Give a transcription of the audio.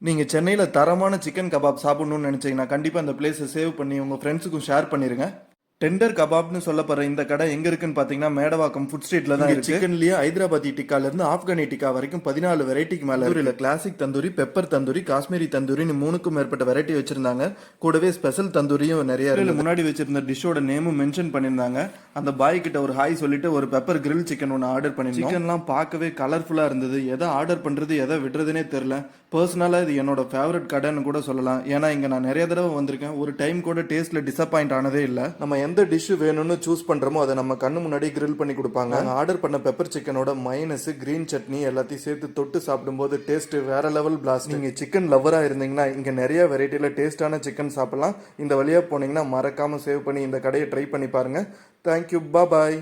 நீங்க சென்னையில தரமான சிக்கன் கபாப் சாப்பிடணும்னு நினைச்சீங்கன்னா கண்டிப்பா அந்த பிளேஸை சேவ் பண்ணி உங்க ஃப்ரெண்ட்ஸுக்கும் ஷேர் பண்ணிருங்க. டெண்டர் கபாப்னு சொல்லப்படுற இந்த கடை எங்க இருக்குன்னு பாத்தீங்கன்னா மேடவாக்கம் ஃபுட் ஸ்ட்ரீட்ல தான் இருக்கு. சிக்கன்லயே ஹைதராபாத்தி டிக்கால இருந்து ஆப்கானி டிக்கா வரைக்கும் 14 வெரைட்டிக்கு மேல இருக்கு. கிளாசிக் தந்தூரி, பெப்பர் தந்தூரி, காஷ்மீரி தந்தூரின்னு 3க்கும் மேற்பட்ட வெரைட்டி வச்சிருந்தாங்க. கூடவே ஸ்பெஷல் தந்தூரியும் நிறைய இருக்கு. முன்னாடி வச்சிருந்த டிஷ்ஷோட நேமும் மென்ஷன் பண்ணிருந்தாங்க. அந்த பாய் கிட்ட ஒரு ஹாய் சொல்லிட்டு ஒரு பெப்பர் கிரில் சிக்கன் ஒன்று ஆர்டர் பண்ணிருந்தோம். சிக்கன்லாம் பார்க்கவே கலர்ஃபுல்லா இருந்தது. எதை ஆர்டர் பண்றது எதை விடுறதுனே தெரியல. பர்சனலா இது என்னோட ஃபேவரட் கடைன்னு கூட சொல்லலாம். ஏன்னா இங்க நான் நிறைய தடவை வந்திருக்கேன். ஒரு டைம் கூட டேஸ்ட்ல டிசப்பாயிண்ட் ஆனதே இல்லை. நம்ம எந்த டிஷ் வேணும்னு சூஸ் பண்றோமோ அதை நம்ம கண்ணு முன்னாடி கிரில் பண்ணி கொடுப்பாங்க. ஆர்டர் பண்ண பெப்பர் சிக்கனோட மைனஸ், கிரீன் சட்னி எல்லாத்தையும் சேர்த்து தொட்டு சாப்பிடும்போது டேஸ்ட் வேற லெவல் பிளாஸ்ட். நீங்க சிக்கன் லவ்வரா இருந்தீங்கன்னா இங்க நிறைய வெரைட்டியில டேஸ்டான சிக்கன் சாப்பிடலாம். இந்த வழியா போனீங்கன்னா மறக்காம சேவ் பண்ணி இந்த கடையை ட்ரை பண்ணி பாருங்க. தேங்க்யூ, பாய்.